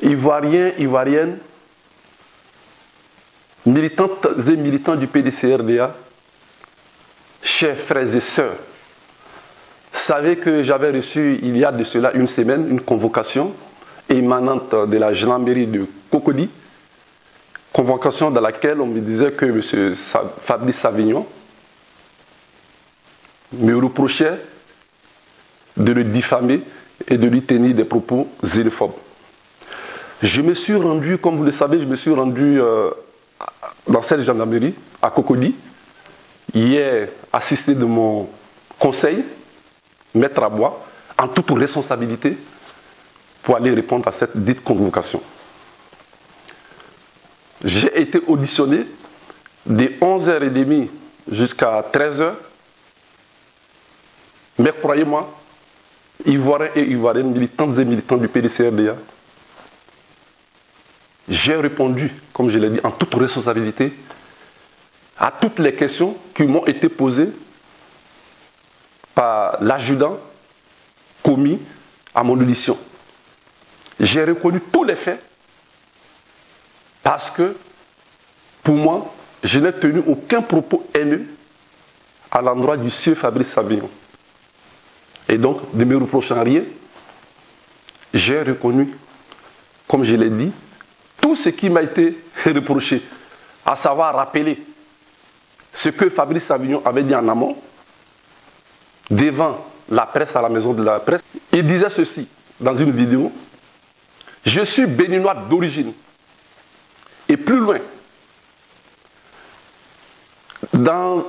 Ivoiriens, Ivoiriennes, militantes et militants du PDCRDA, chers frères et sœurs, savez que j'avais reçu il y a de cela une semaine une convocation émanante de la gendarmerie de Cocody, convocation dans laquelle on me disait que M. Fabrice Savignon me reprochait de le diffamer et de lui tenir des propos xénophobes. Je me suis rendu, comme vous le savez, je me suis rendu dans cette gendarmerie, à Cocody, hier assisté de mon conseil, maître à bois, en toute responsabilité, pour aller répondre à cette dite convocation. J'ai été auditionné de 11h30 jusqu'à 13h, mais croyez-moi, Ivoiriens et Ivoiriennes, militantes et militants du PDCRDA, j'ai répondu, comme je l'ai dit, en toute responsabilité, à toutes les questions qui m'ont été posées par l'adjudant commis à mon audition. J'ai reconnu tous les faits parce que, pour moi, je n'ai tenu aucun propos haineux à l'endroit du sieur Fabrice Savignon. Et donc, ne me reprochant rien, j'ai reconnu, comme je l'ai dit, tout ce qui m'a été reproché, à savoir rappeler ce que Fabrice Savignon avait dit en amont, devant la presse, à la maison de la presse. Il disait ceci dans une vidéo: je suis béninois d'origine. Et plus loin,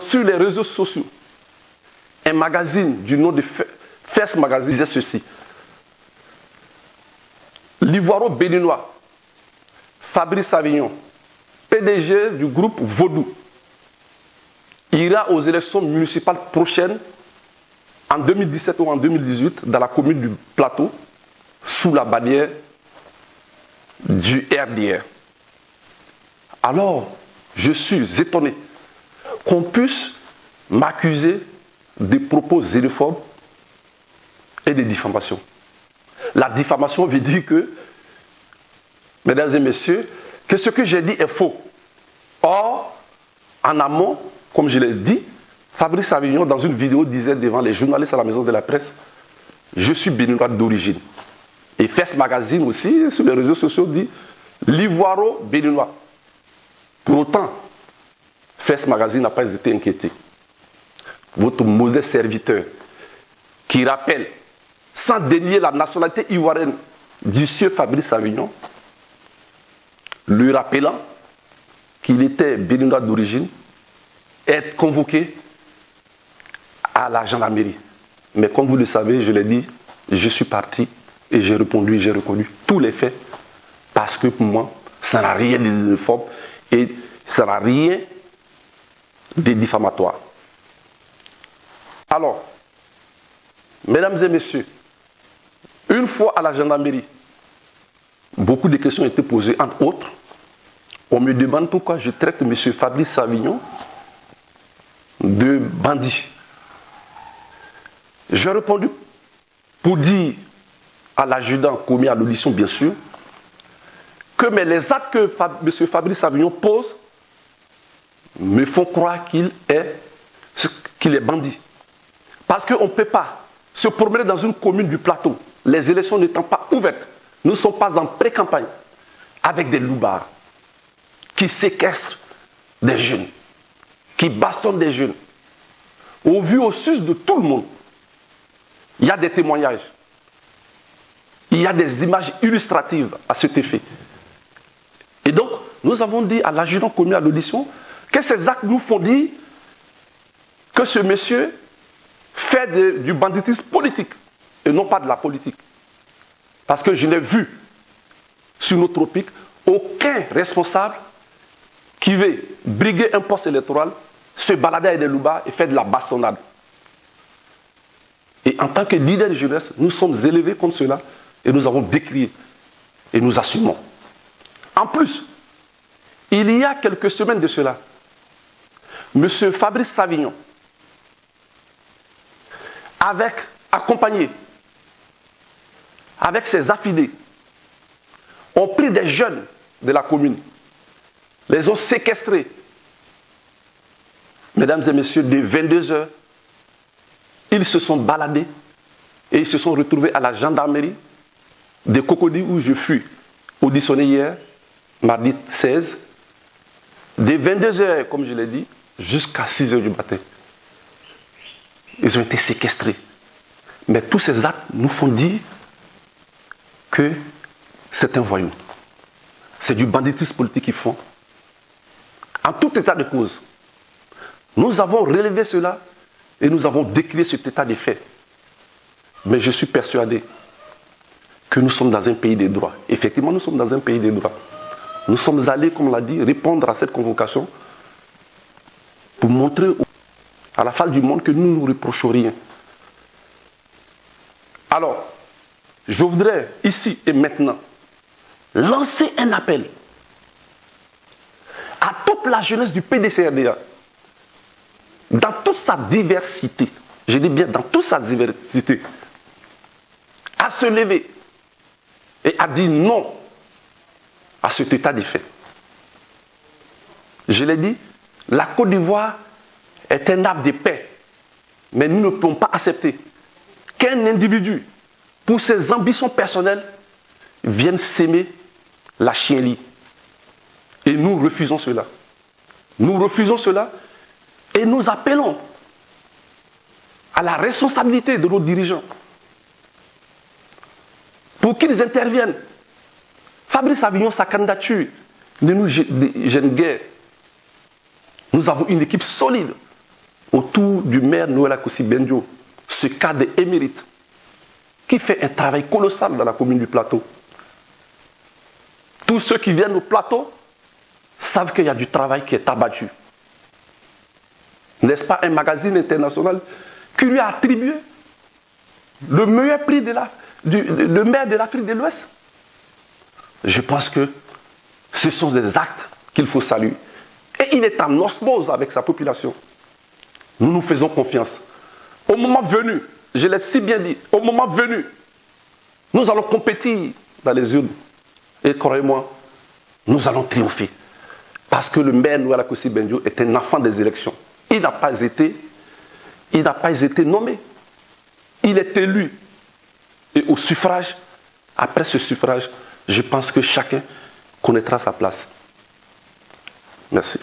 sur les réseaux sociaux, un magazine du nom de Fes Magazine disait ceci: l'Ivoiro-béninois Fabrice Savignon, PDG du groupe Vaudou, ira aux élections municipales prochaines en 2017 ou en 2018 dans la commune du Plateau sous la bannière du RDR. Alors, je suis étonné qu'on puisse m'accuser de propos xénophobes et de diffamation. La diffamation veut dire que, mesdames et messieurs, que ce que j'ai dit est faux. Or, en amont, comme je l'ai dit, Fabrice Savignon, dans une vidéo, disait devant les journalistes à la maison de la presse: je suis béninois d'origine. Et Fes Magazine aussi, sur les réseaux sociaux, dit l'Ivoiro-béninois. Pour autant, Fes Magazine n'a pas été inquiété. Votre modeste serviteur, qui rappelle, sans dénier la nationalité ivoirienne du sieur Fabrice Savignon, lui rappelant qu'il était béninois d'origine, est convoqué à la gendarmerie. Mais comme vous le savez, je l'ai dit, je suis parti et j'ai répondu, j'ai reconnu tous les faits, parce que pour moi, ça n'a rien de xénophobe et ça n'a rien de diffamatoire. Alors, mesdames et messieurs, une fois à la gendarmerie, beaucoup de questions ont été posées, entre autres. On me demande pourquoi je traite M. Fabrice Savignon de bandit. J'ai répondu pour dire à l'adjudant commis à l'audition, bien sûr, que les actes que M. Fabrice Savignon pose me font croire qu'il est bandit. Parce qu'on ne peut pas se promener dans une commune du Plateau, les élections n'étant pas ouvertes, nous ne sommes pas en pré-campagne, avec des loupards qui séquestrent des jeunes, qui bastonnent des jeunes. Au vu, au sus de tout le monde, il y a des témoignages, il y a des images illustratives à cet effet. Et donc, nous avons dit à l'adjudant commis à l'audition que ces actes nous font dire que ce monsieur fait du banditisme politique et non pas de la politique. Parce que je n'ai vu sur nos tropiques aucun responsable qui veut briguer un poste électoral, se balader avec des loupards et faire de la bastonnade. Et en tant que leader de jeunesse, nous sommes élevés contre cela et nous avons décrié et nous assumons. En plus, il y a quelques semaines de cela, M. Fabrice Savignon, accompagné avec ses affidés, ont pris des jeunes de la commune, les ont séquestrés. Mesdames et messieurs, dès 22 heures, ils se sont baladés et ils se sont retrouvés à la gendarmerie de Cocody où je fus auditionné hier, mardi 16, dès 22 heures, comme je l'ai dit, jusqu'à 6 heures du matin. Ils ont été séquestrés. Mais tous ces actes nous font dire que c'est un voyou. C'est du banditisme politique qu'ils font. En tout état de cause, nous avons relevé cela et nous avons décrié cet état des faits. Mais je suis persuadé que nous sommes dans un pays des droits. Effectivement, nous sommes dans un pays des droits. Nous sommes allés, comme on l'a dit, répondre à cette convocation pour montrer à la face du monde que nous ne nous reprochons rien. Alors, je voudrais ici et maintenant lancer un appel à toute la jeunesse du PDCRDA, dans toute sa diversité, je dis bien dans toute sa diversité, à se lever et à dire non à cet état des faits. Je l'ai dit, la Côte d'Ivoire est un arbre de paix, mais nous ne pouvons pas accepter qu'un individu, pour ses ambitions personnelles, vienne s'aimer la chienlit. Et nous refusons cela. Nous refusons cela et nous appelons à la responsabilité de nos dirigeants pour qu'ils interviennent. Fabrice Avignon, sa candidature ne nous gêne guère. Nous avons une équipe solide autour du maire Noël Akossi Benjo, ce cadre émérite, qui fait un travail colossal dans la commune du Plateau. Tous ceux qui viennent au Plateau savent qu'il y a du travail qui est abattu. N'est-ce pas un magazine international qui lui a attribué le meilleur prix le maire de l'Afrique de l'Ouest? Je pense que ce sont des actes qu'il faut saluer. Et il est en osmose avec sa population. Nous nous faisons confiance. Au moment venu, je l'ai si bien dit, au moment venu, nous allons compétir dans les urnes. Et croyez-moi, nous allons triompher. Parce que le maire Noël Akossi Benjo est un enfant des élections. Il n'a pas été nommé. Il est élu. Et au suffrage, après ce suffrage, je pense que chacun connaîtra sa place. Merci.